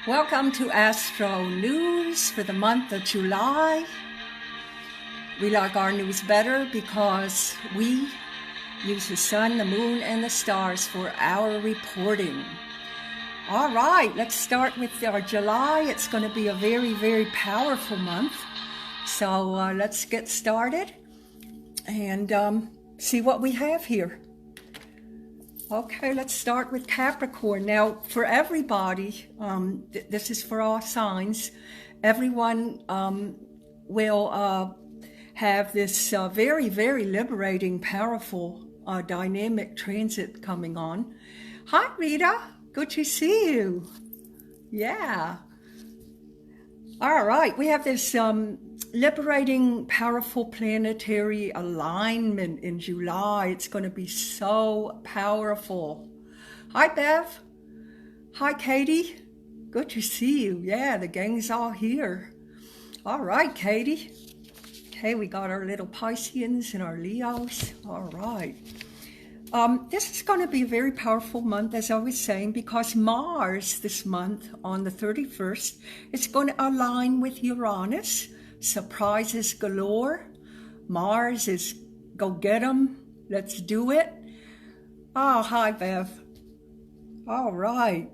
Welcome to ASTRO News for the month of July. We like our news better because we use the sun, the moon, and the stars for our reporting. All right, let's start with our July. It's going to be a very, very powerful month. So let's get started and see what we have here. Okay, let's start with Capricorn. Now, for everybody, this is for all signs, everyone will have this very, very liberating, powerful, dynamic transit coming on. Hi, Rita. Good to see you. Yeah. All right, we have this liberating, powerful planetary alignment in July. It's going to be so powerful. Hi, Bev. Hi, Katie. Good to see you. Yeah, the gang's all here. All right, Katie. Okay, we got our little Pisceans and our Leos. All right. This is going to be a very powerful month, as I was saying, because Mars this month on the 31st, it's going to align with Uranus. Surprises galore. Mars is go get 'em. Let's do it. Oh, hi, Bev. All right.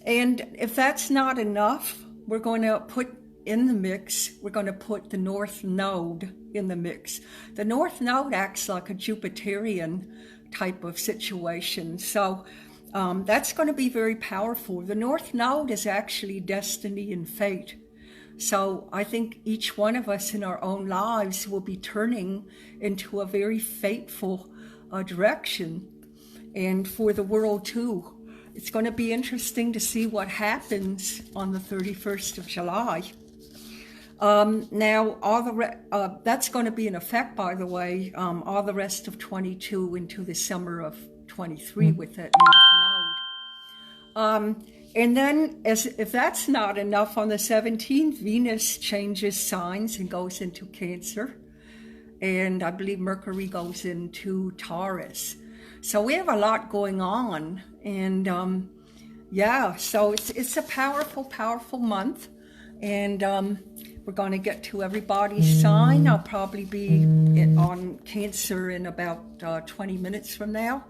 And if that's not enough, we're going to put in the mix, we're going to put the North Node in the mix. The North Node acts like a Jupiterian type of situation. So that's going to be very powerful. The North Node is actually destiny and fate. So I think each one of us in our own lives will be turning into a very fateful direction. And for the world too. It's going to be interesting to see what happens on the 31st of July. Now, that's going to be in effect, by the way, all the rest of 22 into the summer of 23 with that North Node. And then, if that's not enough, on the 17th, Venus changes signs and goes into Cancer. And I believe Mercury goes into Taurus. So we have a lot going on. And yeah, so it's a powerful, powerful month. And we're going to get to everybody's sign. I'll probably be on Cancer in about 20 minutes from now.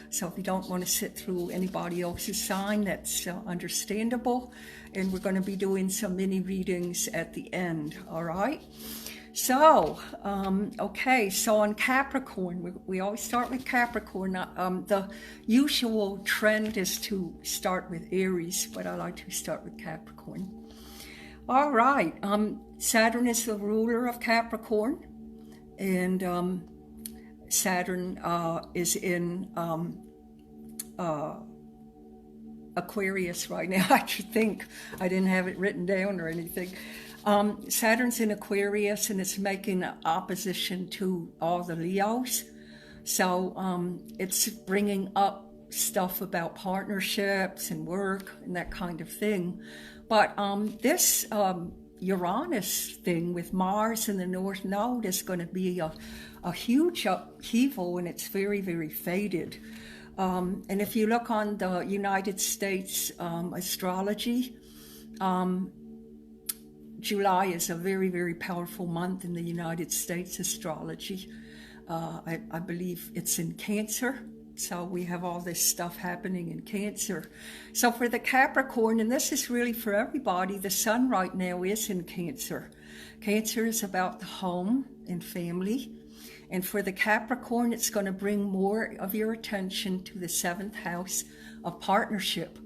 So if you don't want to sit through anybody else's sign, that's understandable. And we're going to be doing some mini readings at the end, all right? So, okay, so on Capricorn, we always start with Capricorn. The usual trend is to start with Aries, but I like to start with Capricorn. All right, Saturn is the ruler of Capricorn, and Saturn is in Aquarius right now. I should think. I didn't have it written down or anything. Saturn's in Aquarius, and it's making an opposition to all the Leos. So it's bringing up stuff about partnerships and work and that kind of thing. But this Uranus thing with Mars and the North Node is going to be a huge upheaval, and it's very, very fated. And if you look on the United States astrology, July is a very, very powerful month in the United States astrology. I believe it's in Cancer. So we have all this stuff happening in Cancer. So for the Capricorn, and this is really for everybody, the sun right now is in Cancer. Cancer is about the home and family. And for the Capricorn, it's going to bring more of your attention to the 7th house of partnership.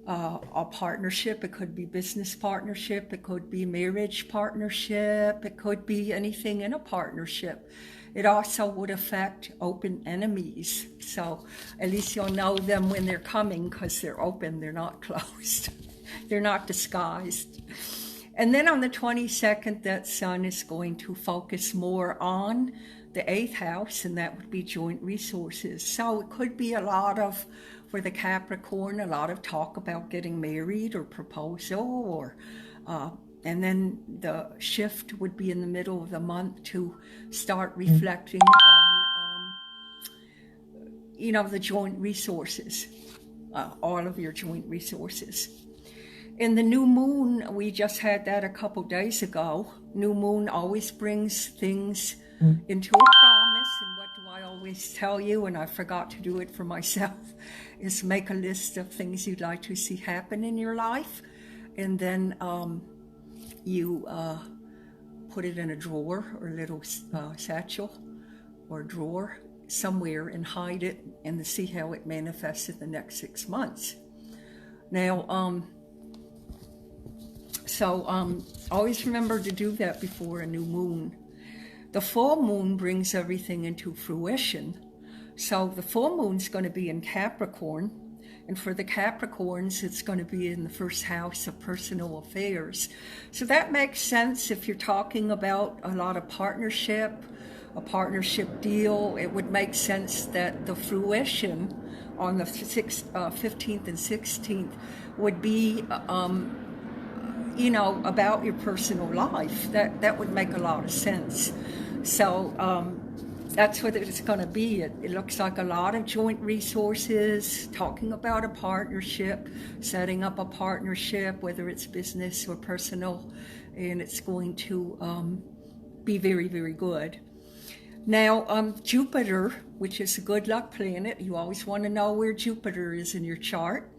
A partnership, it could be business partnership, it could be marriage partnership, it could be anything in a partnership. It also would affect open enemies. So at least you'll know them when they're coming because they're open, they're not closed. They're not disguised. And then on the 22nd, that sun is going to focus more on the 8th house, and that would be joint resources. So it could be a lot of, for the Capricorn, a lot of talk about getting married or proposal, or and then the shift would be in the middle of the month to start reflecting on, the joint resources, all of your joint resources. In the new moon, we just had that a couple days ago. New moon always brings things into a promise. And what do I always tell you, and I forgot to do it for myself, is make a list of things you'd like to see happen in your life. And then you put it in a drawer or a little satchel or drawer somewhere and hide it and to see how it manifests in the next 6 months. Now, always remember to do that before a new moon. The full moon brings everything into fruition. So the full moon's going to be in Capricorn. And for the Capricorns, it's going to be in the first house of personal affairs. So that makes sense if you're talking about a lot of partnership, a partnership deal. It would make sense that the fruition on the 15th and 16th would be about your personal life. That would make a lot of sense. So that's what it's going to be. It looks like a lot of joint resources, talking about a partnership, setting up a partnership, whether it's business or personal, and it's going to be very, very good. Now, Jupiter, which is a good luck planet, you always want to know where Jupiter is in your chart.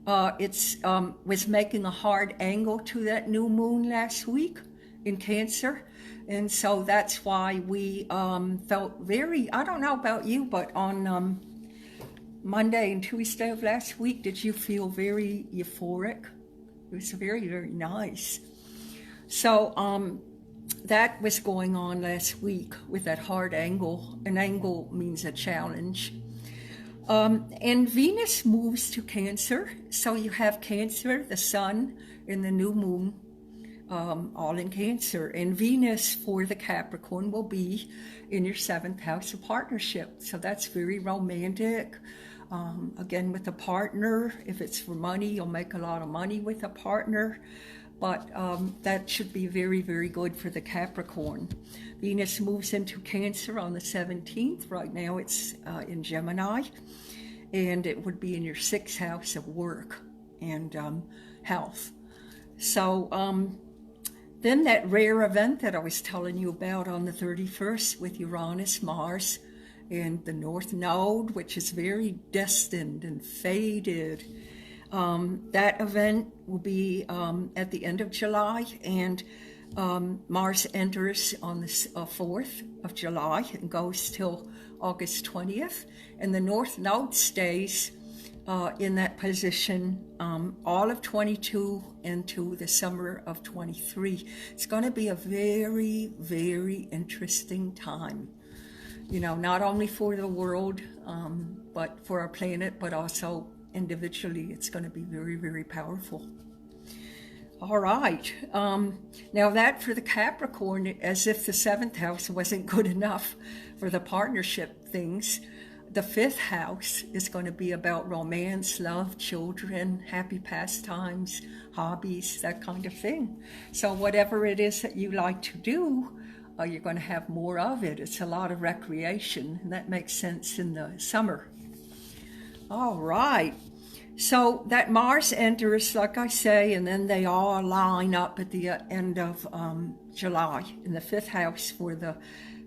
Was making a hard angle to that new moon last week in Cancer. And so that's why we felt very, I don't know about you, but on Monday and Tuesday of last week, did you feel very euphoric? It was very, very nice. So that was going on last week with that hard angle. An angle means a challenge. And Venus moves to Cancer. So you have Cancer, the sun, and the new moon, all in Cancer. And Venus for the Capricorn will be in your 7th house of partnership. So that's very romantic. Again, with a partner, if it's for money, you'll make a lot of money with a partner. But that should be very, very good for the Capricorn. Venus moves into Cancer on the 17th. Right now it's in Gemini. And it would be in your 6th house of work and health. So then that rare event that I was telling you about on the 31st with Uranus, Mars, and the North Node, which is very destined and fated. That event will be at the end of July, and Mars enters on the 4th of July and goes till August 20th, and the North Node stays in that position all of 22 into the summer of 23. It's going to be a very, very interesting time. Not only for the world, but for our planet, but also individually, it's going to be very, very powerful. All right. Now that for the Capricorn, as if the 7th house wasn't good enough for the partnership things, the 5th house is going to be about romance, love, children, happy pastimes, hobbies, that kind of thing. So whatever it is that you like to do, you're going to have more of it. It's a lot of recreation, and that makes sense in the summer. All right. So that Mars enters, like I say, and then they all line up at the end of July in the 5th house for the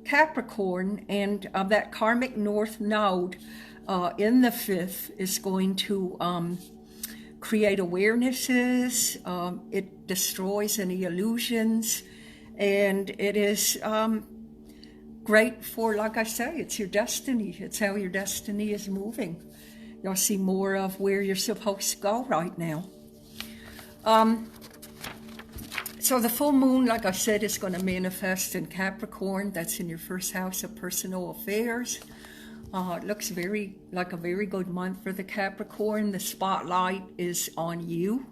Capricorn, and that karmic North Node in the 5th is going to create awarenesses. It destroys any illusions, and it is great for, like I say, it's your destiny. It's how your destiny is moving. You'll see more of where you're supposed to go right now. So the full moon, like I said, is going to manifest in Capricorn. That's in your 1st house of personal affairs. It looks like a very good month for the Capricorn. The spotlight is on you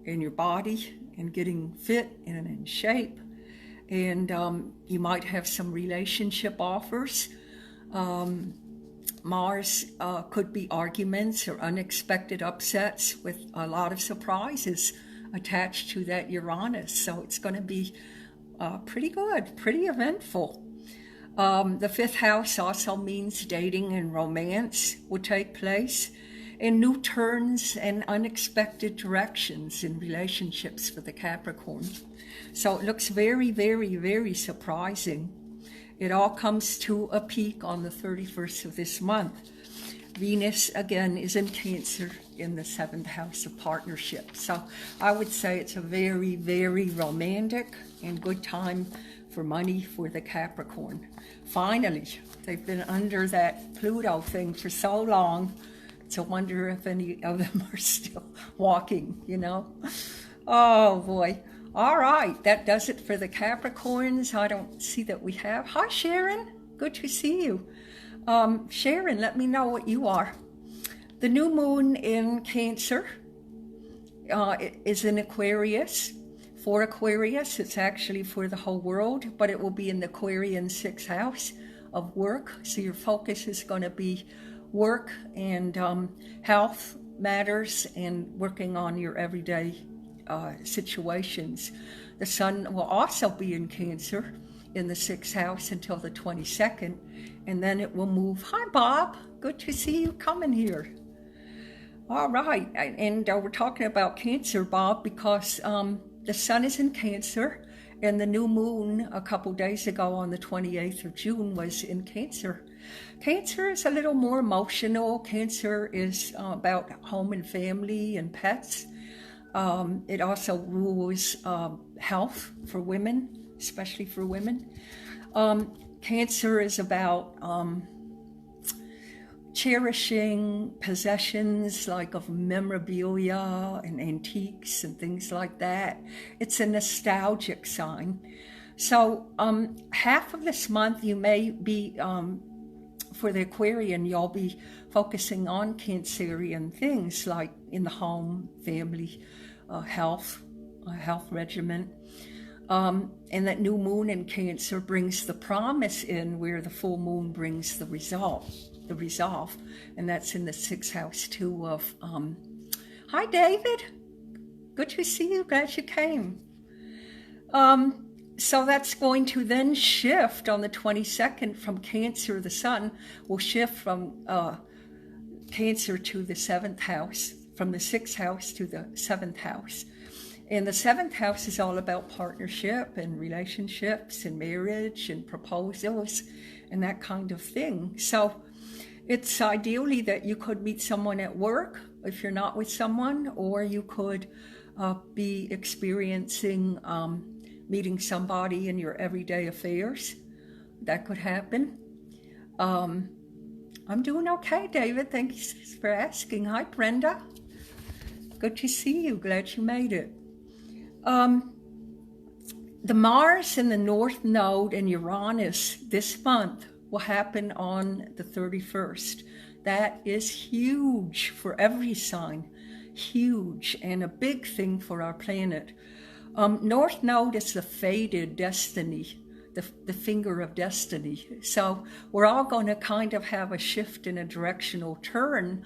and your body and getting fit and in shape. And you might have some relationship offers. Mars could be arguments or unexpected upsets with a lot of surprises attached to that Uranus. So it's going to be pretty good, pretty eventful. The 5th house also means dating and romance will take place. and new turns and unexpected directions in relationships for the Capricorn. So it looks very, very, very surprising. It all comes to a peak on the 31st of this month. Venus, again, is in Cancer in the 7th house of partnership. So I would say it's a very, very romantic and good time for money for the Capricorn. Finally, they've been under that Pluto thing for so long. To wonder if any of them are still walking, you know? Oh, boy. All right, that does it for the Capricorns. I don't see that we have. Hi, Sharon. Good to see you. Sharon, let me know what you are. The new moon in Cancer is in Aquarius. For Aquarius, it's actually for the whole world, but it will be in the Aquarian 6th house of work. So your focus is going to be work and health matters and working on your everyday situations. The sun will also be in Cancer in the 6th house until the 22nd, and then it will move. Hi, Bob. Good to see you coming here. All right, and we're talking about Cancer, Bob, because the sun is in Cancer, and the new moon a couple days ago on the 28th of June was in Cancer. Cancer is a little more emotional. Cancer is about home and family and pets. It also rules health for women, especially for women. Cancer is about cherishing possessions like of memorabilia and antiques and things like that. It's a nostalgic sign. So half of this month you may be, for the Aquarian, you'll be focusing on Cancerian things like in the home, family, health regimen. And that new moon in Cancer brings the promise in, where the full moon brings the resolve. And that's in the 6th house too of, hi David, good to see you, glad you came. So that's going to then shift on the 22nd from Cancer. The sun will shift from Cancer to the 7th house, from the 6th house to the 7th house. And the 7th house is all about partnership and relationships and marriage and proposals and that kind of thing. So it's ideally that you could meet someone at work if you're not with someone, or you could be experiencing meeting somebody in your everyday affairs. That could happen. I'm doing okay, David. Thanks for asking. Hi, Brenda. Good to see you. Glad you made it. The Mars in the North Node and Uranus this month will happen on the 31st. That is huge for every sign, huge, and a big thing for our planet. North Node is the faded destiny, the finger of destiny. So we're all going to kind of have a shift in a directional turn,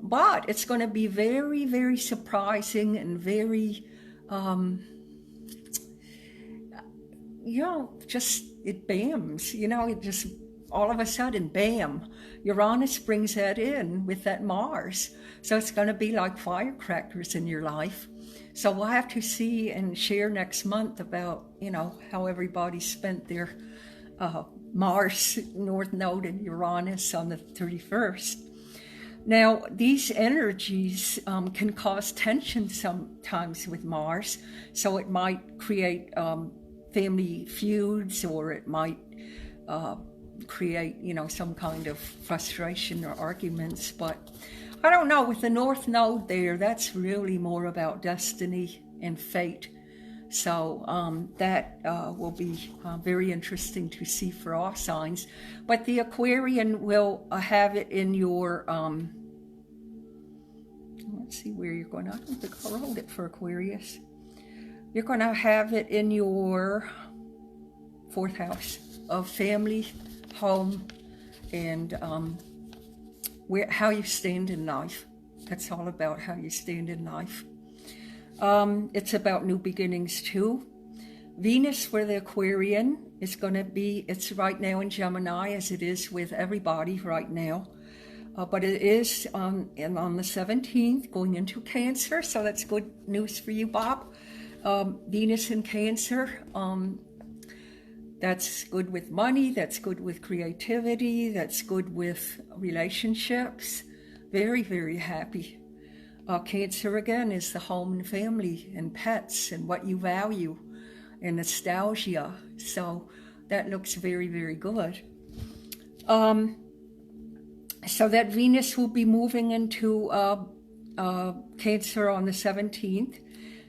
but it's going to be very, very surprising and very, just it bams, it just all of a sudden, bam, Uranus brings that in with that Mars. So it's going to be like firecrackers in your life. So we'll have to see and share next month about, how everybody spent their Mars, North Node, and Uranus on the 31st. Now, these energies can cause tension sometimes with Mars. So it might create family feuds, or it might create, some kind of frustration or arguments. But I don't know, with the North Node there, that's really more about destiny and fate. So that will be very interesting to see for all signs. But the Aquarian will have it in your, let's see where you're going. I don't think I wrote it for Aquarius. You're going to have it in your 4th house of family, home, and how you stand in life. That's all about how you stand in life. It's about new beginnings too. Venus for the Aquarian is going to be, it's right now in Gemini, as it is with everybody right now. But it is and on the 17th going into Cancer, so that's good news for you, Bob. Venus in Cancer, that's good with money, that's good with creativity, that's good with relationships. Very, very happy. Cancer again is the home and family and pets and what you value and nostalgia. So that looks very, very good. So that Venus will be moving into Cancer on the 17th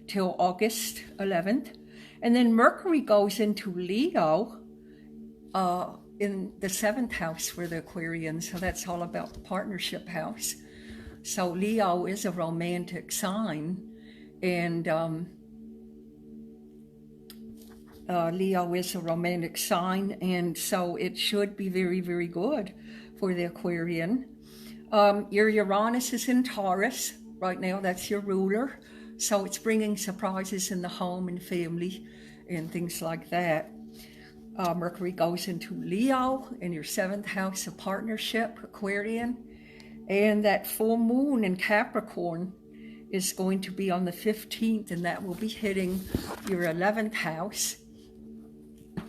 till August 11th. And then Mercury goes into Leo in the 7th house for the Aquarians. So that's all about the partnership house. So Leo is a romantic sign. And Leo is a romantic sign. And so it should be very, very good for the Aquarian. Your Uranus is in Taurus right now. That's your ruler. So it's bringing surprises in the home and family and things like that. Mercury goes into Leo in your 7th house of partnership, Aquarian. And that full moon in Capricorn is going to be on the 15th, and that will be hitting your 11th house.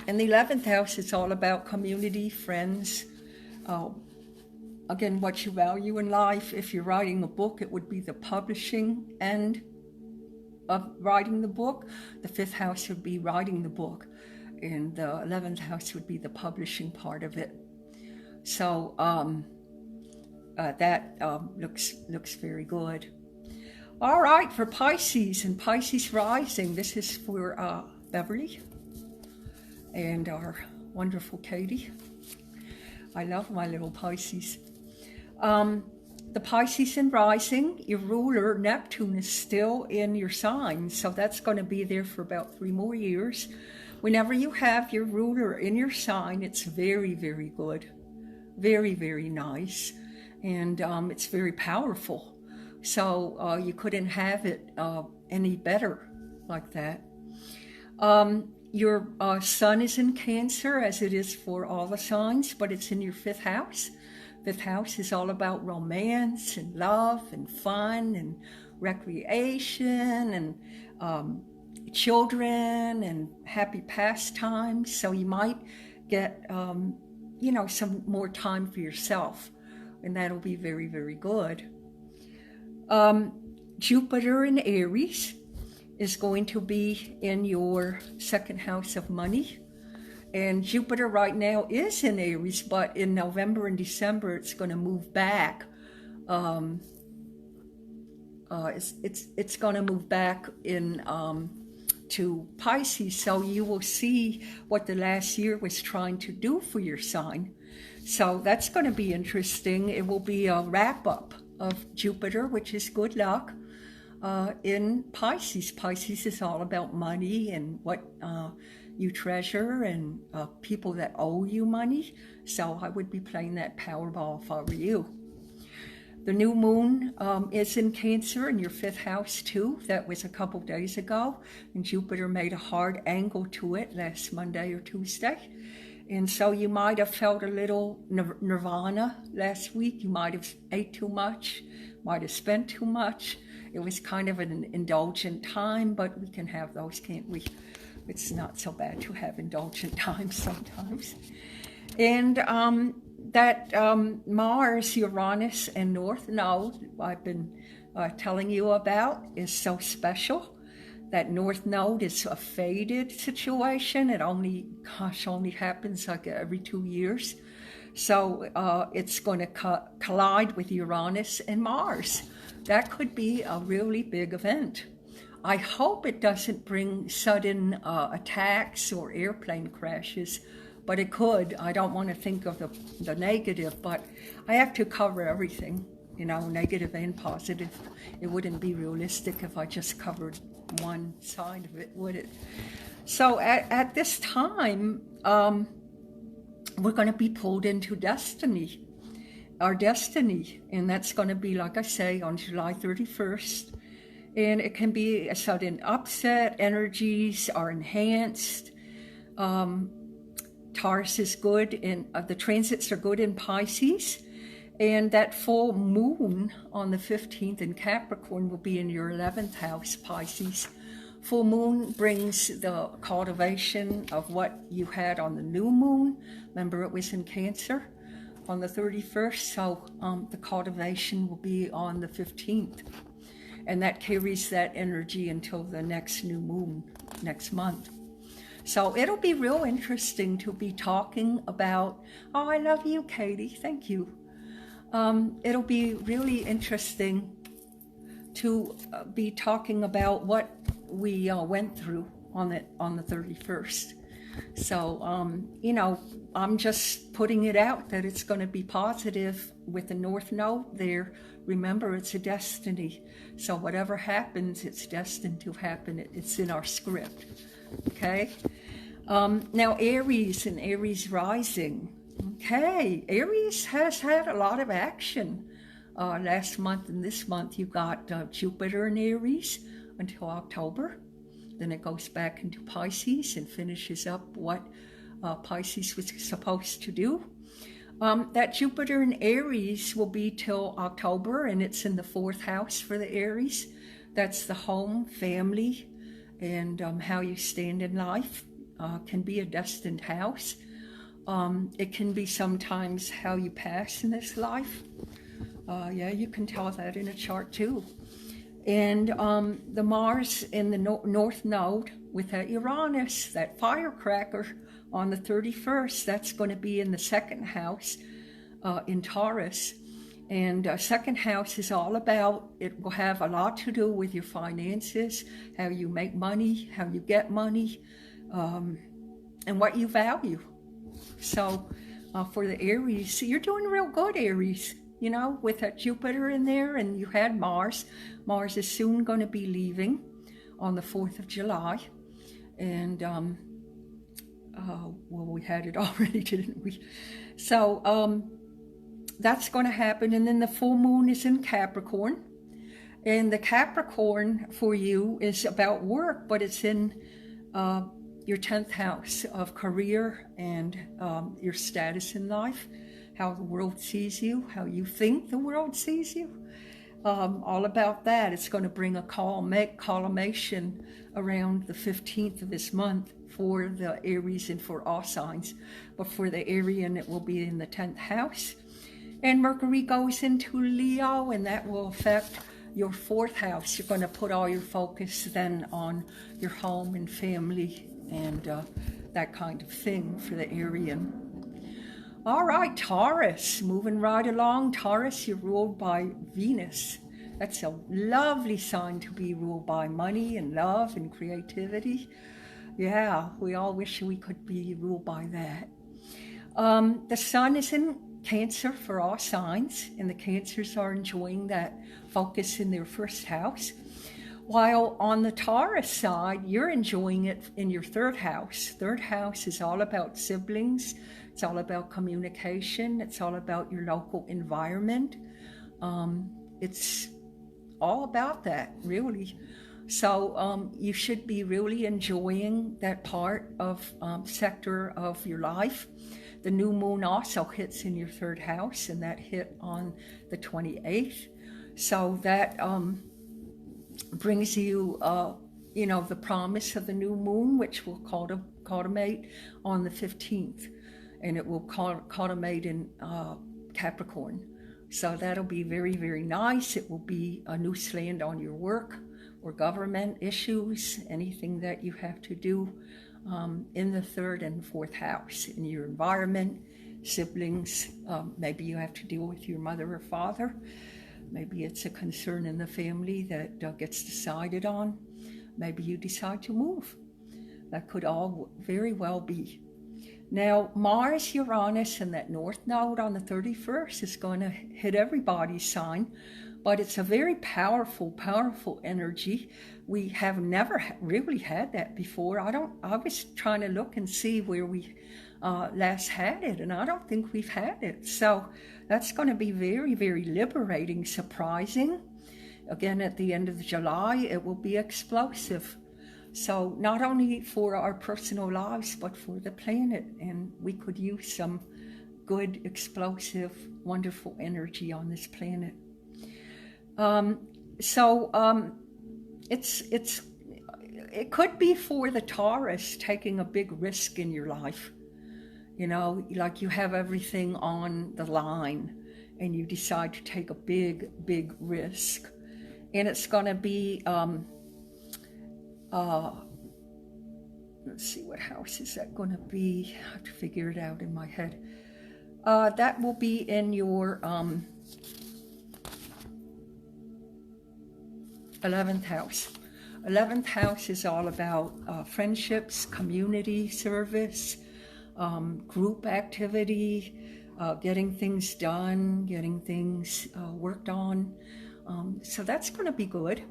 And the 11th house is all about community, friends, again, what you value in life. If you're writing a book, it would be the publishing end of writing the book. The 5th house would be writing the book, and the 11th house would be the publishing part of it. So that looks very good. All right, for Pisces and Pisces rising, this is for Beverly and our wonderful Katie. I love my little Pisces. The Pisces in rising, your ruler, Neptune, is still in your sign. So that's going to be there for about 3 more years. Whenever you have your ruler in your sign, it's very, very good. Very, very nice. And it's very powerful. So you couldn't have it any better like that. Your sun is in Cancer, as it is for all the signs, but it's in your 5th house. 5th house is all about romance and love and fun and recreation and children and happy pastimes. So you might get, some more time for yourself, and that'll be very, very good. Jupiter in Aries is going to be in your 2nd house of money. And Jupiter right now is in Aries, but in November and December, it's going to move back. It's going to move back in to Pisces. So you will see what the last year was trying to do for your sign. So that's going to be interesting. It will be a wrap-up of Jupiter, which is good luck. In Pisces. Pisces is all about money and what you treasure and people that owe you money. So I would be playing that Powerball if I were you. The new moon is in Cancer in your 5th house too. That was a couple days ago. And Jupiter made a hard angle to it last Monday or Tuesday. And so you might have felt a little nirvana last week. You might have ate too much, might have spent too much. It was kind of an indulgent time, but we can have those, can't we? It's not so bad to have indulgent times sometimes. And that Mars, Uranus, and North Node I've been telling you about is so special. That North Node is a faded situation. It only happens like every 2 years. So it's going to collide with Uranus and Mars. That could be a really big event. I hope it doesn't bring sudden attacks or airplane crashes, but it could. I don't want to think of the negative, but I have to cover everything, negative and positive. It wouldn't be realistic if I just covered one side of it, would it? So at this time, we're going to be pulled into destiny. Our destiny, and that's going to be, like I say, on July 31st. And it can be a sudden upset. Energies are enhanced. Taurus is good, and the transits are good in Pisces. And that full moon on the 15th in Capricorn will be in your 11th house, Pisces. Full moon brings the cultivation of what you had on the new moon. Remember, it was in Cancer on the 31st, so the cultivation will be on the 15th. And that carries that energy until the next new moon next month. So it'll be real interesting to be talking about, oh, I love you, Katie, thank you. It'll be really interesting to be talking about what we went through on the 31st. So, you know, I'm just putting it out that it's going to be positive with the North Node there. Remember, it's a destiny. So whatever happens, it's destined to happen. It's in our script. Okay? Now, Aries and Aries rising. Okay, Aries has had a lot of action last month and this month. You got Jupiter in Aries until October. Then it goes back into Pisces and finishes up what Pisces was supposed to do. That Jupiter in Aries will be till October, and it's in the 4th house for the Aries. That's the home, family, and how you stand in life. Can be a destined house. It can be sometimes how you pass in this life. Yeah, you can tell that in a chart too. And the Mars in the North Node with that Uranus, that firecracker on the 31st, that's going to be in the 2nd house in Taurus. And 2nd house is all about, it will have a lot to do with your finances, how you make money, how you get money, and what you value. So for the Aries, you're doing real good, Aries, you know, with that Jupiter in there, and you had Mars. Mars is soon going to be leaving on the 4th of July. And, well, we had it already, didn't we? So that's going to happen. And then the full moon is in Capricorn. And the Capricorn for you is about work, but it's in your 10th house of career and your status in life, how the world sees you, how you think the world sees you. All about that. It's going to bring a collimation around the 15th of this month for the Aries and for all signs. But for the Arian, it will be in the 10th house. And Mercury goes into Leo, and that will affect your 4th house. You're going to put all your focus then on your home and family and that kind of thing for the Arian. All right, Taurus, moving right along. Taurus, you're ruled by Venus. That's a lovely sign to be ruled by, money and love and creativity. Yeah, we all wish we could be ruled by that. The sun is in Cancer for all signs, and the Cancers are enjoying that focus in their 1st house. While on the Taurus side, you're enjoying it in your 3rd house. 3rd house is all about siblings. It's all about communication. It's all about your local environment. It's all about that, really. So you should be really enjoying that part of sector of your life. The new moon also hits in your 3rd house, and that hit on the 28th. So that brings you, you know, the promise of the new moon, which will culminate on the 15th. And it will culminate in Capricorn. So that'll be very, very nice. It will be a new slant on your work or government issues, anything that you have to do in the 3rd and 4th house, in your environment, siblings. Maybe you have to deal with your mother or father. Maybe it's a concern in the family that gets decided on. Maybe you decide to move. That could all very well be. Now, Mars, Uranus, and that North Node on the 31st is going to hit everybody's sign, but it's a very powerful, powerful energy. We have never really had that before. I was trying to look and see where we last had it, and I don't think we've had it. So that's going to be very, very liberating, surprising. Again, at the end of July, it will be explosive. So not only for our personal lives, but for the planet. And we could use some good, explosive, wonderful energy on this planet. It could be for the Taurus taking a big risk in your life. You know, like you have everything on the line and you decide to take a big, big risk. And it's going to be, let's see, what house is that going to be? I have to figure it out in my head. That will be in your 11th house. 11th house is all about friendships, community service, group activity, getting things done, getting things worked on. So that's going to be good.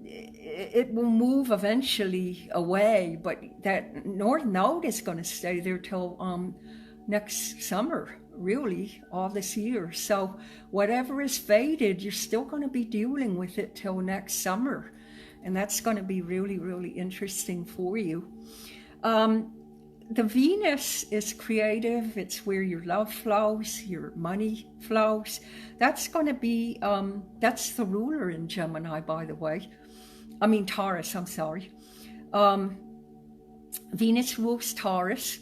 It will move eventually away, but that North Node is going to stay there till next summer, really, all this year. So whatever is faded, you're still going to be dealing with it till next summer. And that's going to be really, really interesting for you. The Venus is creative. It's where your love flows, your money flows. That's going to be, that's the ruler in Gemini, by the way. I mean, Taurus, I'm sorry. Venus rules Taurus,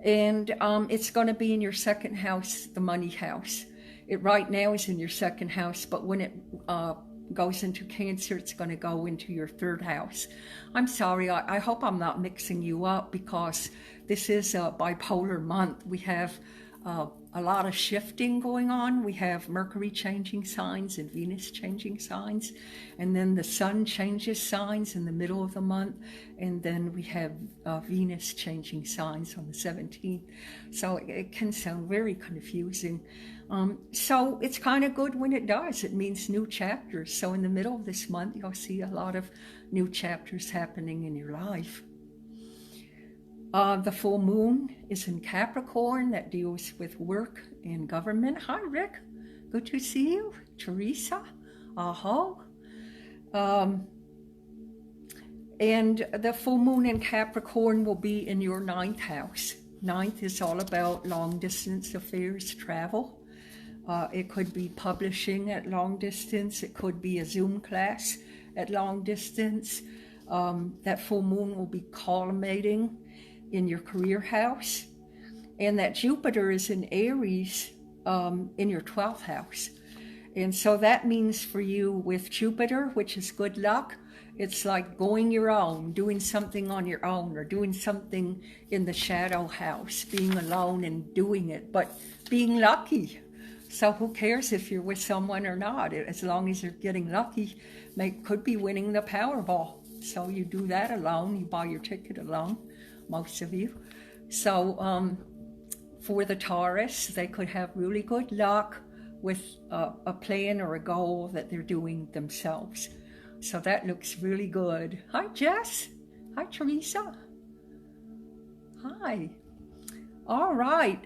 and it's going to be in your second house, the money house. It right now is in your second house, but when it goes into Cancer, it's going to go into your third house. I'm sorry, I hope I'm not mixing you up, because this is a bipolar month. We have a lot of shifting going on. We have Mercury changing signs and Venus changing signs, and then the Sun changes signs in the middle of the month, and then we have Venus changing signs on the 17th. So it can sound very confusing. So it's kind of good when it does. It means new chapters. So in the middle of this month, you'll see a lot of new chapters happening in your life. The full moon is in Capricorn. That deals with work and government. Hi, Rick. Good to see you. Teresa. And the full moon in Capricorn will be in your 9th house. 9th is all about long distance affairs, travel. It could be publishing at long distance. It could be a Zoom class at long distance. That full moon will be culminating in your career house. And that Jupiter is in Aries in your 12th house. And so that means for you with Jupiter, which is good luck, it's like going your own, doing something on your own, or doing something in the shadow house, being alone and doing it, but being lucky. So who cares if you're with someone or not? As long as you're getting lucky, could be winning the Powerball. So you do that alone, you buy your ticket alone, most of you. So for the Taurus, they could have really good luck with a plan or a goal that they're doing themselves. So that looks really good. Hi, Jess. Hi, Teresa. Hi. All right.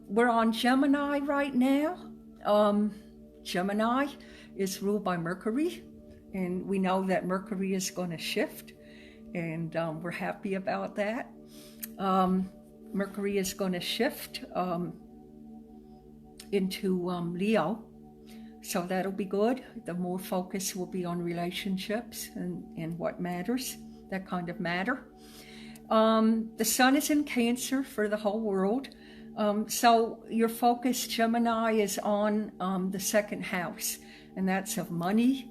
We're on Gemini right now. Gemini is ruled by Mercury, and we know that Mercury is going to shift, and we're happy about that. Mercury is going to shift into Leo, so that'll be good. The more focus will be on relationships and what matters, that kind of matter. The Sun is in Cancer for the whole world. So your focus, Gemini, is on the second house, and that's of money,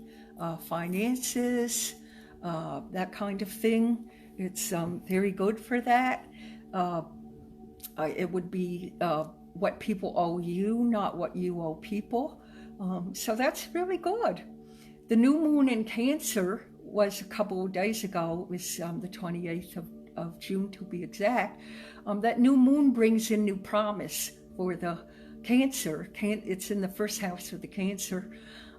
finances, that kind of thing. It's very good for that. It would be what people owe you, not what you owe people. So that's really good. The new moon in Cancer was a couple of days ago. It was the 28th of June to be exact. That new moon brings in new promise for the Cancer. It's in the first house of the Cancer.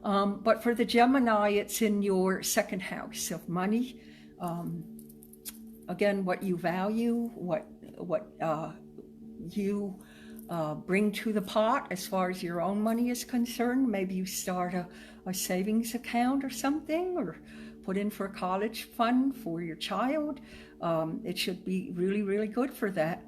But for the Gemini, it's in your second house of money. Again, what you value, what you bring to the pot as far as your own money is concerned. Maybe you start a savings account or something, or put in for a college fund for your child. It should be really, really good for that.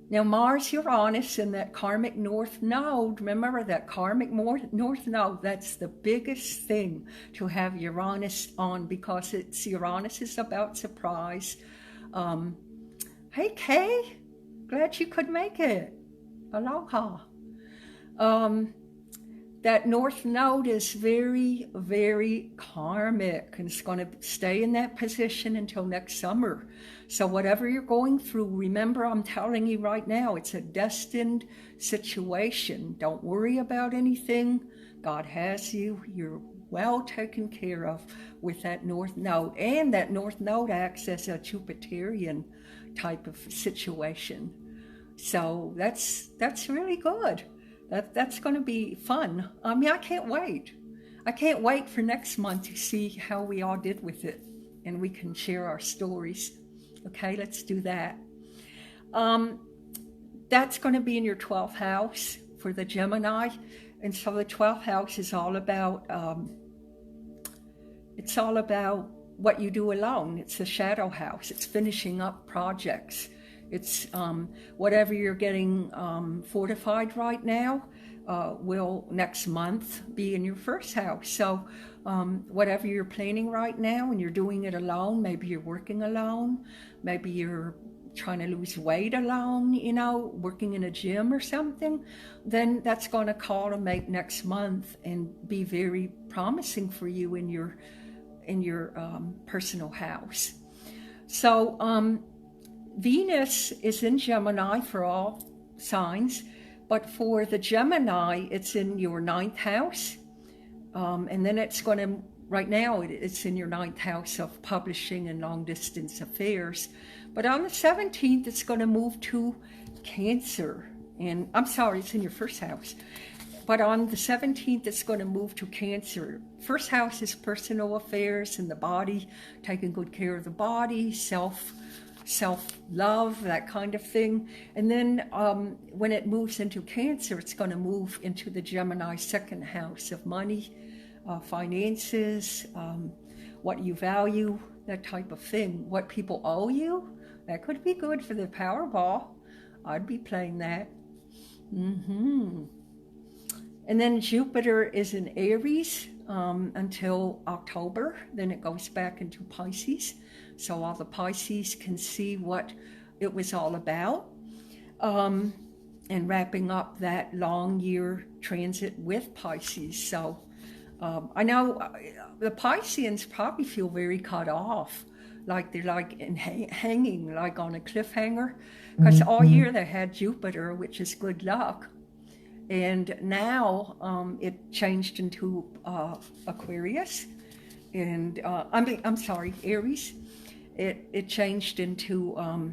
Now Mars, Uranus, and that karmic north node, remember that karmic north node, that's the biggest thing to have Uranus on, because Uranus is about surprise. Hey Kay, glad you could make it. Aloha. That north node is very, very karmic, and it's going to stay in that position until next summer. So whatever you're going through, remember, I'm telling you right now, it's a destined situation. Don't worry about anything. God has you. You're well taken care of with that north node. And that north node acts as a Jupiterian type of situation. So that's really good. That's going to be fun. I mean, I can't wait. I can't wait for next month to see how we all did with it, and we can share our stories. Okay, let's do that. That's going to be in your 12th house for the Gemini. And so the 12th house is all about, it's all about what you do alone. It's the shadow house. It's finishing up projects. It's whatever you're getting fortified right now will next month be in your first house. So whatever you're planning right now and you're doing it alone, maybe you're working alone, maybe you're trying to lose weight alone, you know, working in a gym or something, then that's going to call to make next month and be very promising for you in your personal house. So Venus is in Gemini for all signs, but for the Gemini, it's in your 9th house. And then it's going to, right now, it's in your 9th house of publishing and long distance affairs. But on the 17th, it's going to move to Cancer. And I'm sorry, it's in your 1st house. But on the 17th, it's going to move to Cancer. 1st house is personal affairs and the body, taking good care of the body, self-love, that kind of thing. And then when it moves into Cancer, it's going to move into the Gemini 2nd house of money, finances, what you value, that type of thing. What people owe you, that could be good for the Powerball. I'd be playing that. And then Jupiter is in Aries until October. Then it goes back into Pisces. So all the Pisces can see what it was all about. And wrapping up that long year transit with Pisces. So I know the Pisceans probably feel very cut off, like they're like hanging, like on a cliffhanger, because all year they had Jupiter, which is good luck. And now it changed into Aquarius, and I'm sorry, Aries. It changed into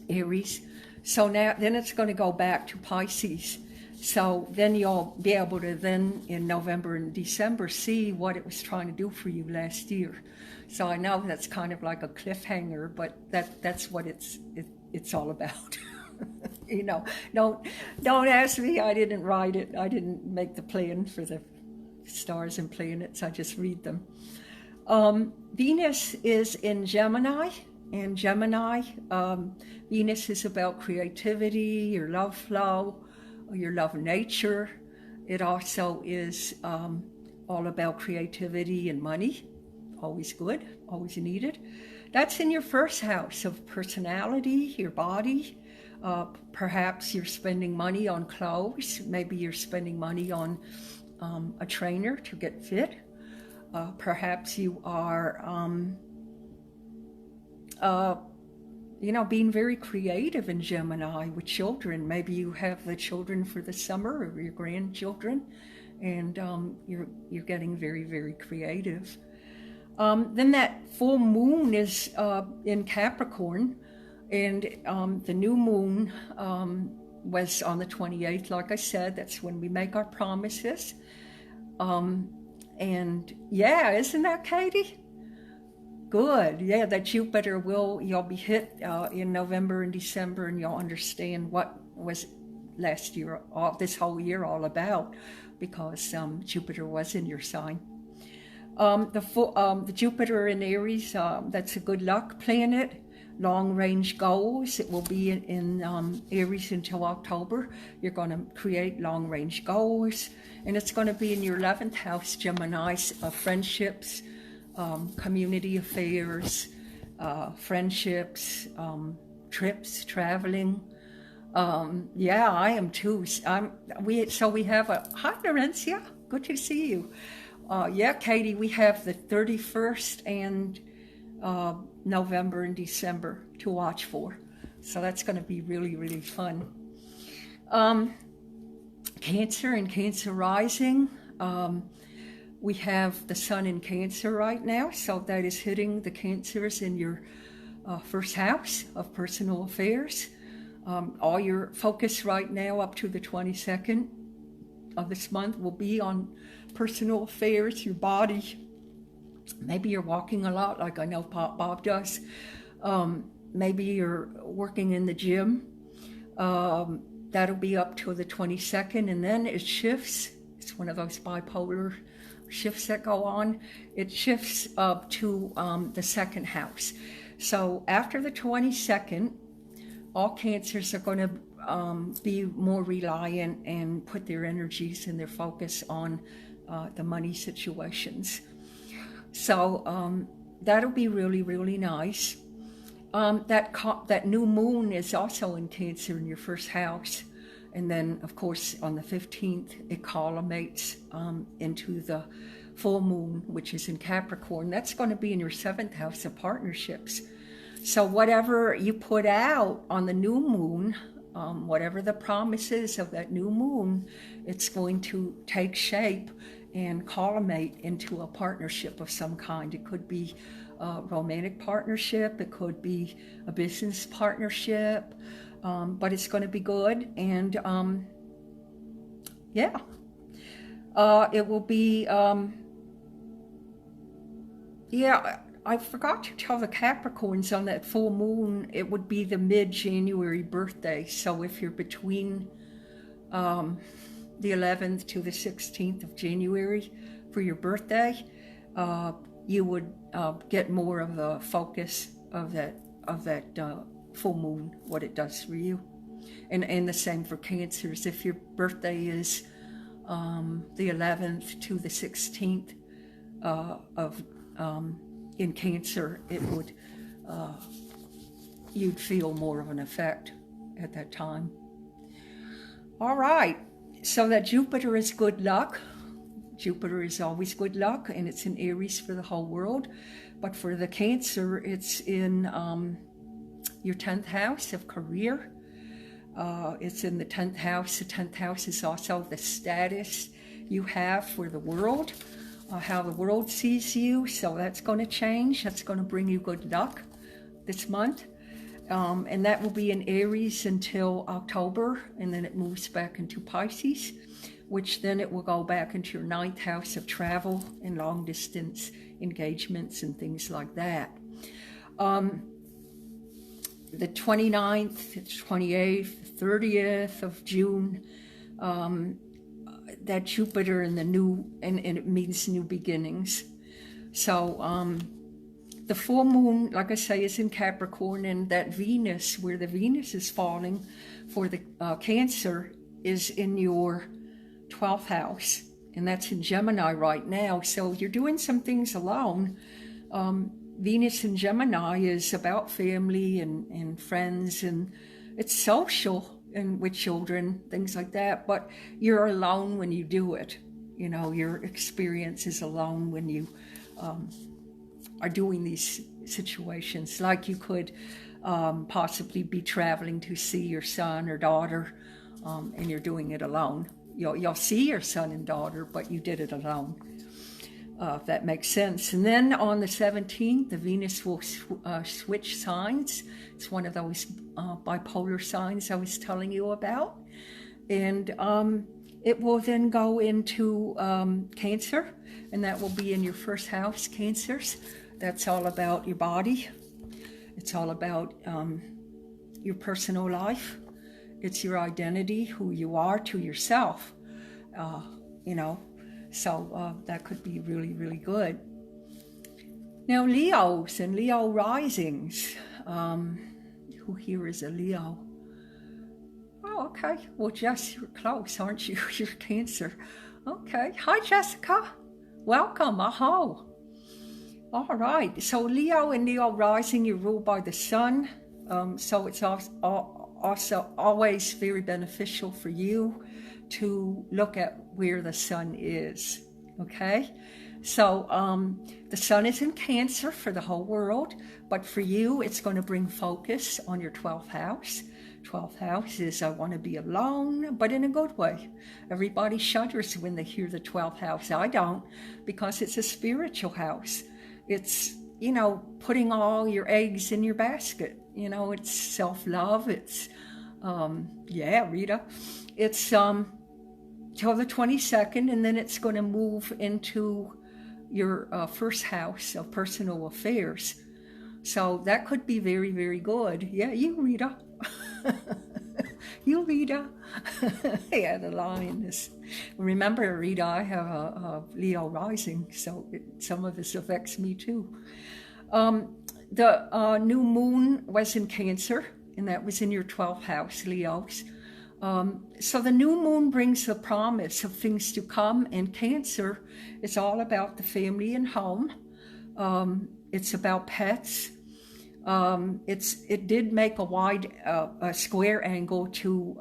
Aries. So now, then it's going to go back to Pisces. So then you'll be able to then in November and December see what it was trying to do for you last year. So I know that's kind of like a cliffhanger, but that's what it's all about. You know, don't ask me. I didn't write it. I didn't make the plan for the stars and planets. I just read them. Venus is in Gemini, and Gemini, Venus is about creativity, your love flow, your love nature. It also is all about creativity and money. Always good, always needed. That's in your 1st house of personality, your body. Perhaps you're spending money on clothes. Maybe you're spending money on a trainer to get fit. Perhaps you are, being very creative in Gemini with children. Maybe you have the children for the summer or your grandchildren, and you're getting very, very creative. Then that full moon is in Capricorn, and the new moon was on the 28th. Like I said, that's when we make our promises. And yeah, isn't that, Katie? Good. Yeah, that Jupiter you'll be hit in November and December, and you'll understand what was last year, this whole year all about, because Jupiter was in your sign. The Jupiter in Aries, that's a good luck planet. long-range goals. It will be in Aries until October. You're going to create long-range goals, and it's going to be in your 11th house, Gemini, friendships, community affairs, friendships, trips, traveling. Yeah, I am too. So we have a, hi Lorencia, good to see you. Yeah, Katie, we have the 31st and November and December to watch for. So that's going to be really, really fun. Cancer and Cancer rising. We have the sun in Cancer right now, so that is hitting the Cancers in your first house of personal affairs. All your focus right now up to the 22nd of this month will be on personal affairs, your body. Maybe you're walking a lot like I know Bob does. Maybe you're working in the gym. That'll be up till the 22nd, and then it shifts. It's one of those bipolar shifts that go on. It shifts up to the second house. So after the 22nd, all Cancers are going to be more reliant and put their energies and their focus on the money situations. So that'll be really, really nice. That new moon is also in Cancer in your first house. And then, of course, on the 15th, it collimates into the full moon, which is in Capricorn. That's going to be in your 7th house of partnerships. So whatever you put out on the new moon, whatever the promises of that new moon, it's going to take shape and collimate into a partnership of some kind. It could be a romantic partnership, it could be a business partnership, but it's going to be good. And yeah, it will be, yeah, I forgot to tell the Capricorns on that full moon, it would be the mid-January birthday. So if you're between the 11th to the 16th of January for your birthday, you would get more of the focus of that full moon, what it does for you. And the same for Cancers. If your birthday is the 11th to the 16th in Cancer, it would you'd feel more of an effect at that time. All right, so that Jupiter is good luck. Jupiter is always good luck, and it's in Aries for the whole world. But for the Cancer, it's in your 10th house of career. It's in the 10th house. The 10th house is also the status you have for the world, how the world sees you. So that's going to change. That's going to bring you good luck this month. And that will be in Aries until October, and then it moves back into Pisces, which then it will go back into your 9th house of travel and long distance engagements and things like that. The 29th, 28th, 30th of June, that Jupiter in the new, and it means new beginnings. So the full moon, like I say, is in Capricorn, and that Venus, where the Venus is falling for the Cancer, is in your 12th house, and that's in Gemini right now. So you're doing some things alone. Venus in Gemini is about family and friends, and it's social and with children, things like that, but you're alone when you do it. You know, your experience is alone when you are doing these situations. Like you could possibly be traveling to see your son or daughter, and you're doing it alone. You'll see your son and daughter, but you did it alone, if that makes sense. And then on the 17th, the Venus will switch signs. It's one of those bipolar signs I was telling you about. And it will then go into Cancer, and that will be in your first house, Cancers. That's all about your body. It's all about your personal life. It's your identity, who you are to yourself, you know. So that could be really, really good. Now, Leos and Leo risings. Who here is a Leo? Oh, okay. Well, Jess, you're close, aren't you? You're Cancer. Okay. Hi, Jessica. Welcome. Aho. All right. So Leo and Leo rising, you're ruled by the sun. So it's also always very beneficial for you to look at where the sun is. Okay. So the sun is in Cancer for the whole world, but for you, it's going to bring focus on your 12th house. 12th house is I want to be alone, but in a good way. Everybody shudders when they hear the 12th house. I don't, because it's a spiritual house. It's, you know, putting all your eggs in your basket. You know, it's self-love. It's, Rita. It's till the 22nd, and then it's going to move into your first house of personal affairs. So that could be very, very good. Yeah, you, Rita. You, Rita. Yeah, the lion is. Remember, Rita, I have a Leo rising, so some of this affects me too. The new moon was in Cancer, and that was in your 12th house, Leos. So the new moon brings the promise of things to come, and Cancer is all about the family and home. It's about pets. It did make a wide square angle to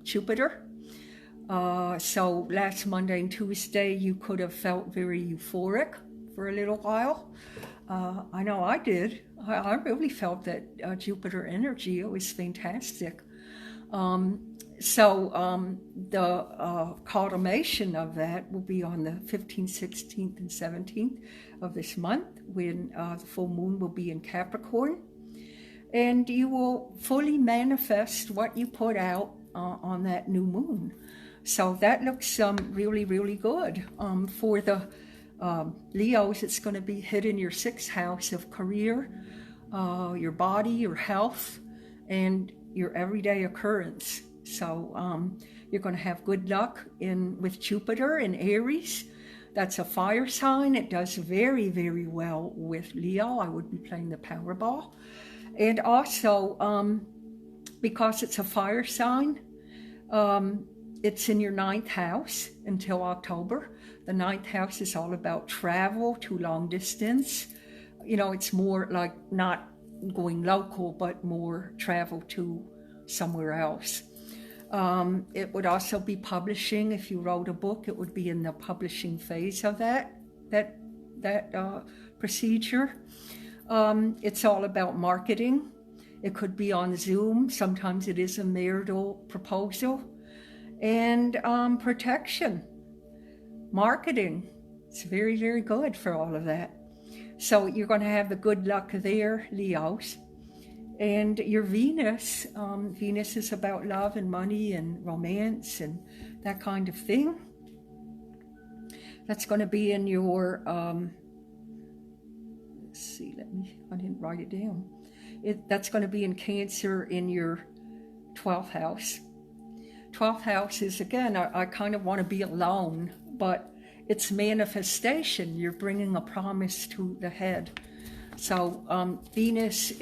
Jupiter. So last Monday and Tuesday, you could have felt very euphoric for a little while. I know I did. I really felt that Jupiter energy. It was fantastic. The culmination of that will be on the 15th, 16th, and 17th of this month, when the full moon will be in Capricorn. And you will fully manifest what you put out on that new moon. So that looks really, really good. For the Leos, it's going to be hit in your 6th house of career, your body, your health, and your everyday occurrence. So you're going to have good luck with Jupiter in Aries. That's a fire sign. It does very, very well with Leo. I would be playing the Powerball. And also, because it's a fire sign, it's in your 9th house until October. The 9th house is all about travel to long distance. You know, it's more like not going local, but more travel to somewhere else. It would also be publishing. If you wrote a book, it would be in the publishing phase of that procedure. It's all about marketing. It could be on Zoom. Sometimes it is a marital proposal. And protection, marketing. It's very, very good for all of that. So you're going to have the good luck there, Leos. And your Venus, Venus is about love and money and romance and that kind of thing. That's going to be in your, let's see, I didn't write it down. That's going to be in Cancer in your 12th house. 12th house is, again, I kind of want to be alone, but it's manifestation. You're bringing a promise to the head. So Venus,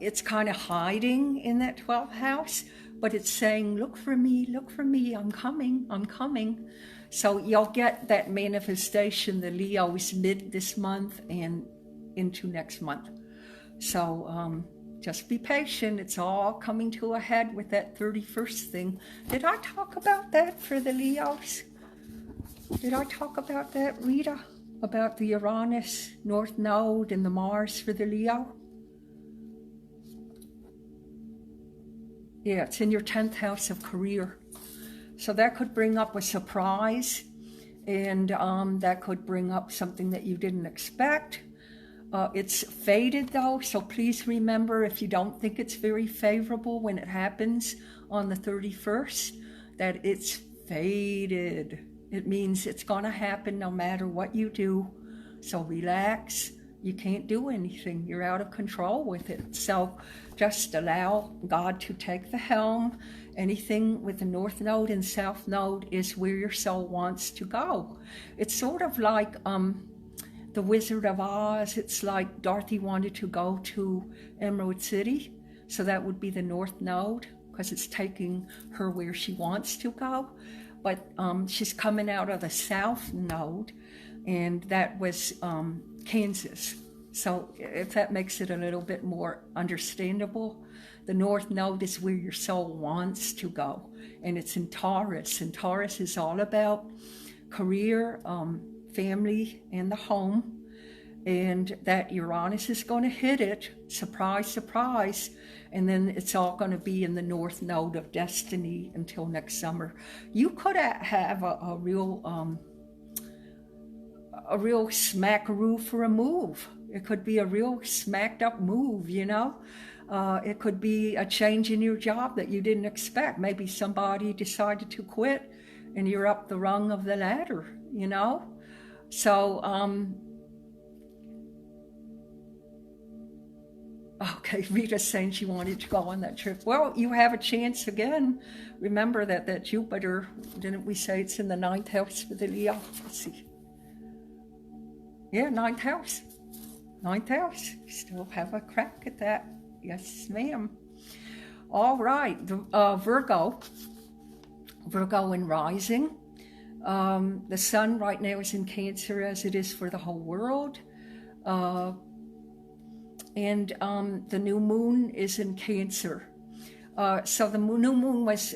it's kind of hiding in that 12th house, but it's saying, look for me, I'm coming. So you'll get that manifestation, the Leos, mid this month and into next month. So just be patient. It's all coming to a head with that 31st thing. Did I talk about that for the Leos? Did I talk about that, Rita? About the Uranus North Node and the Mars for the Leo? Yeah, it's in your 10th house of career. So that could bring up a surprise, and that could bring up something that you didn't expect. It's faded though, so please remember, if you don't think it's very favorable when it happens on the 31st, that it's faded. It means it's going to happen no matter what you do. So relax. You can't do anything. You're out of control with it. So just allow God to take the helm. Anything with the North Node and South Node is where your soul wants to go. It's sort of like the Wizard of Oz. It's like Dorothy wanted to go to Emerald City, so that would be the North Node, because it's taking her where she wants to go. But she's coming out of the South Node, and that was Kansas. So if that makes it a little bit more understandable, the North Node is where your soul wants to go, and it's in Taurus. And Taurus is all about career, family, and the home. And that Uranus is going to hit it, surprise, surprise, and then it's all going to be in the North Node of Destiny until next summer. You could have a real smackaroo for a move. It could be a real smacked up move, you know. It could be a change in your job that you didn't expect. Maybe somebody decided to quit and you're up the rung of the ladder, you know. So, okay, Rita's saying she wanted to go on that trip. Well, you have a chance again. Remember that Jupiter, didn't we say it's in the 9th house for the Leo? Let's see. Yeah, 9th house. 9th house. Still have a crack at that. Yes, ma'am. All right, Virgo in rising. The sun right now is in Cancer, as it is for the whole world. And the new moon is in Cancer. So the new moon was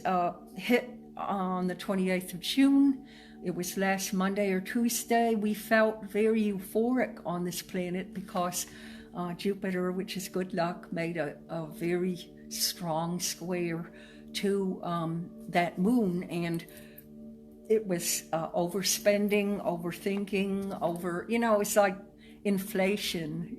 hit on the 28th of June. It was last Monday or Tuesday. We felt very euphoric on this planet because Jupiter, which is good luck, made a very strong square to that moon. And it was overspending, overthinking, it's like inflation,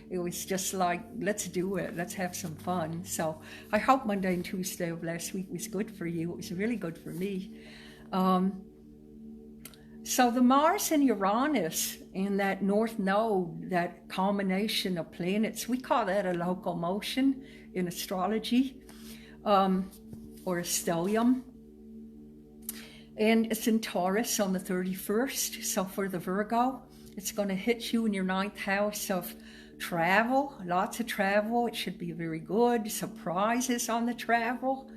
it was just like, let's do it, let's have some fun. So I hope Monday and Tuesday of last week was good for you. It was really good for me. So the Mars and Uranus in that North Node, that combination of planets, we call that a locomotion in astrology, or a stellium. And it's in Taurus on the 31st. So for the Virgo, it's going to hit you in your 9th house of travel, lots of travel. It should be very good. Surprises on the travel.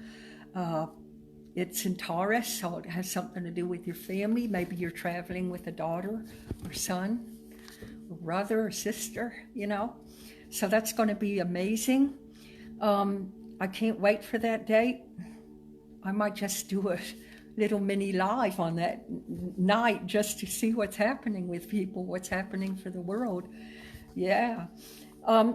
It's in Taurus, so it has something to do with your family. Maybe you're traveling with a daughter or son, or brother or sister, So that's going to be amazing. I can't wait for that date. I might just do a little mini live on that night just to see what's happening with people, what's happening for the world. Yeah.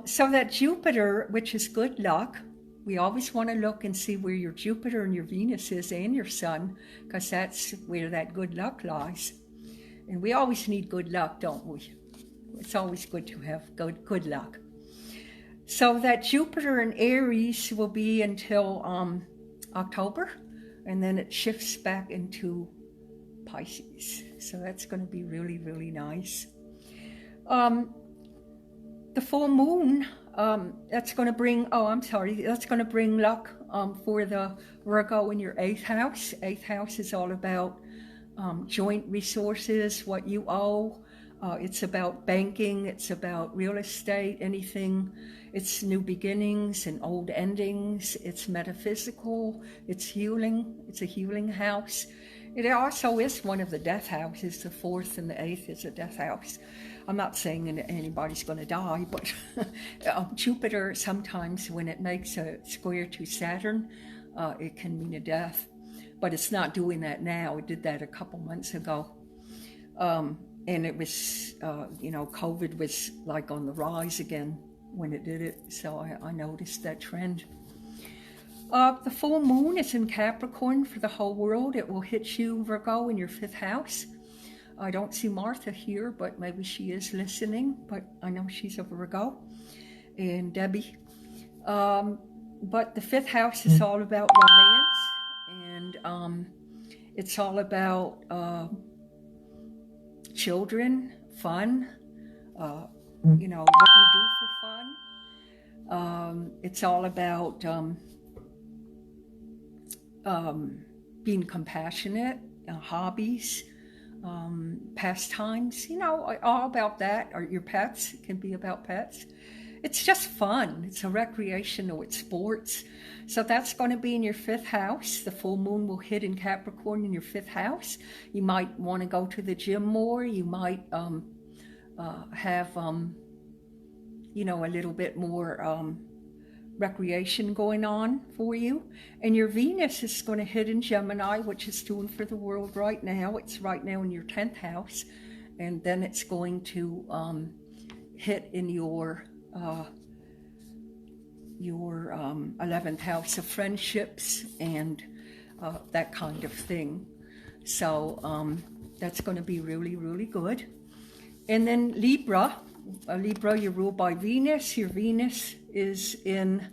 So that Jupiter, which is good luck, we always want to look and see where your Jupiter and your Venus is and your Sun, because that's where that good luck lies. And we always need good luck, don't we? It's always good to have good luck. So that Jupiter in Aries will be until October, and then it shifts back into Pisces. So that's going to be really, really nice. The full moon, that's going to bring luck for the Virgo in your 8th house. 8th house is all about joint resources, what you owe. It's about banking, it's about real estate, anything. It's new beginnings and old endings. It's metaphysical, it's healing. It's a healing house. It also is one of the death houses. The 4th and the 8th is a death house. I'm not saying anybody's going to die, but Jupiter, sometimes when it makes a square to Saturn, it can mean a death. But it's not doing that now. It did that a couple months ago. And it was, COVID was like on the rise again when it did it. So I noticed that trend. The full moon is in Capricorn for the whole world. It will hit you, Virgo, in your 5th house. I don't see Martha here, but maybe she is listening. But I know she's a Virgo. And Debbie. But the 5th house is all about romance. And it's all about children, fun, what you do for fun. It's all about being compassionate, hobbies, pastimes, you know, all about that, or your pets. It can be about pets. It's just fun. It's a recreational, it's sports. So that's going to be in your 5th house. The full moon will hit in Capricorn in your 5th house. You might want to go to the gym more. You might have, you know, a little bit more recreation going on for you. And your Venus is going to hit in Gemini, which is doing for the world right now. It's right now in your 10th house. And then it's going to hit in your 11th house of friendships and that kind of thing. So that's going to be really, really good. And then Libra, you're ruled by Venus. Your Venus is in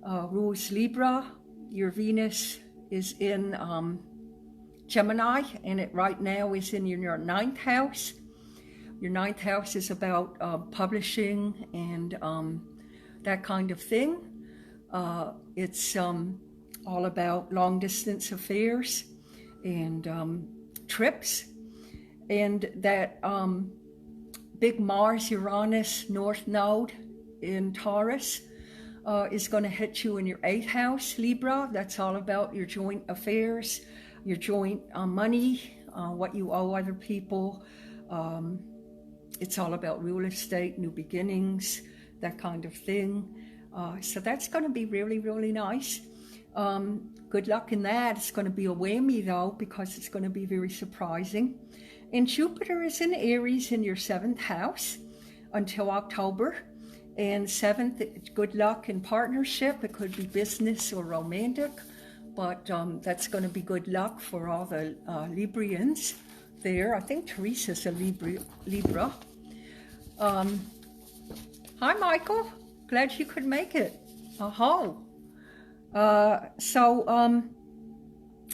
rules Libra. Your Venus is in Gemini, and it right now is in your 9th house. Your 9th house is about publishing and that kind of thing. It's all about long distance affairs and trips. And that big Mars-Uranus North Node in Taurus is going to hit you in your 8th house, Libra. That's all about your joint affairs, your joint money, what you owe other people. It's all about real estate, new beginnings, that kind of thing. So that's going to be really, really nice. Good luck in that. It's going to be a whammy though, because it's going to be very surprising. And Jupiter is in Aries in your 7th house until October. And 7th, good luck in partnership. It could be business or romantic, but that's going to be good luck for all the Librians there. I think Teresa's a Libra. Hi, Michael. Glad you could make it. So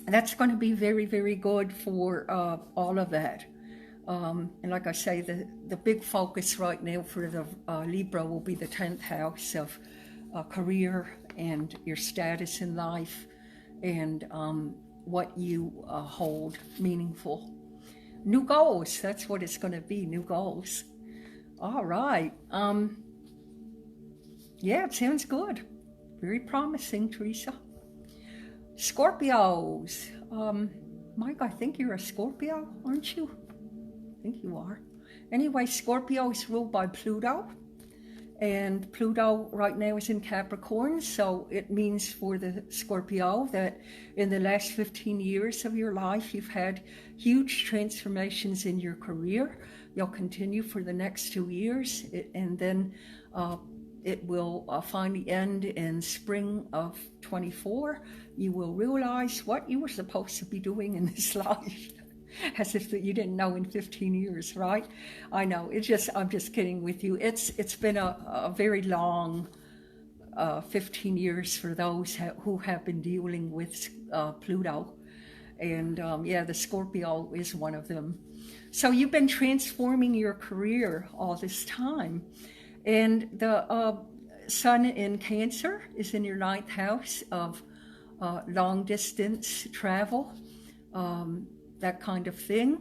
that's going to be very, very good for all of that. And like I say, the big focus right now for the Libra will be the 10th house of career and your status in life and what you hold meaningful. New goals, that's what it's going to be, new goals. All right. Yeah, it sounds good. Very promising, Teresa. Scorpios. Mike, I think you're a Scorpio, aren't you? I think you are. Anyway, Scorpio is ruled by Pluto. And Pluto right now is in Capricorn, so it means for the Scorpio that in the last 15 years of your life, you've had huge transformations in your career. You'll continue for the next 2 years, and then it will finally end in spring of 24. You will realize what you were supposed to be doing in this life. As if that you didn't know in 15 years, right? I know, I'm just kidding with you. It's been a very long 15 years for those who have been dealing with Pluto. And yeah, the Scorpio is one of them. So you've been transforming your career all this time. And the Sun in Cancer is in your 9th house of long distance travel. That kind of thing.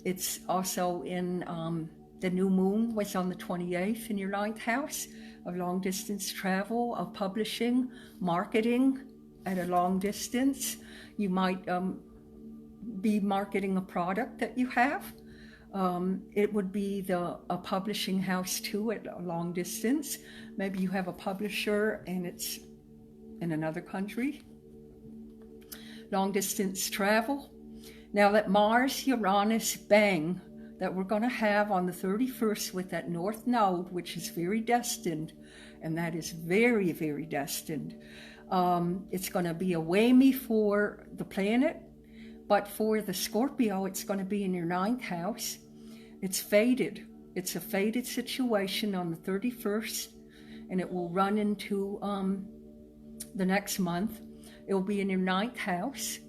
It's also in the new moon was on the 28th in your 9th house of long distance travel, of publishing, marketing at a long distance. You might be marketing a product that you have. It would be a publishing house too at a long distance. Maybe you have a publisher and it's in another country. Long distance travel. Now that Mars-Uranus bang that we're going to have on the 31st with that North Node, which is very destined, and that is very, very destined. It's going to be a whammy for the planet, but for the Scorpio, it's going to be in your 9th house. It's fated. It's a fated situation on the 31st, and it will run into the next month. It will be in your 9th house.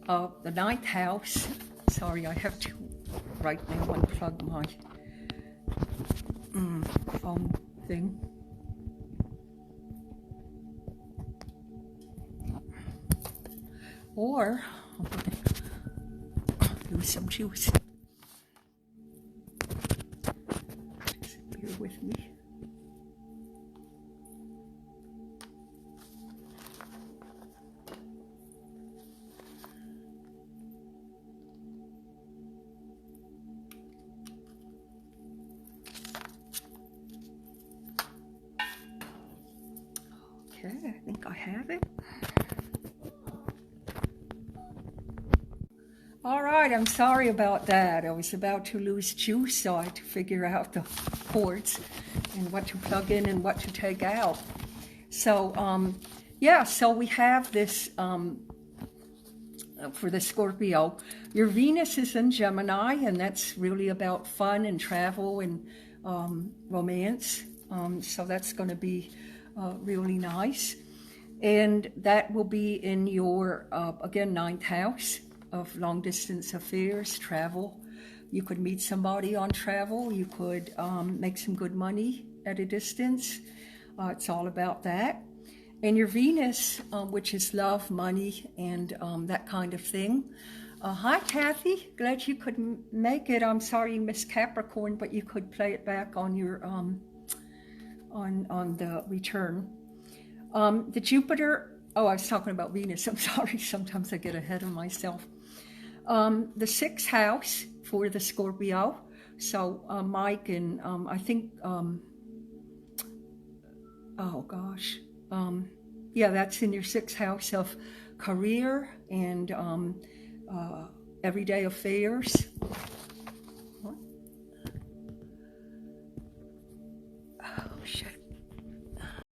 The 9th house, sorry, I have to right now unplug my phone thing. Or, lose some juice. Just bear with me. Okay, I think I have it. All right, I'm sorry about that. I was about to lose juice, so I had to figure out the ports and what to plug in and what to take out. So, yeah, so we have this for the Scorpio. Your Venus is in Gemini, and that's really about fun and travel and romance. So that's going to be really nice. And that will be in your, again, 9th house of long distance affairs, travel. You could meet somebody on travel. You could make some good money at a distance. It's all about that. And your Venus, which is love, money, and that kind of thing. Hi, Kathy. Glad you could make it. I'm sorry you missed Capricorn, but you could play it back on your on the return. The Jupiter. Oh, I was talking about Venus. I'm sorry. Sometimes I get ahead of myself. The 6th house for the Scorpio. So Mike and I think. Oh gosh. Yeah, that's in your 6th house of career and everyday affairs.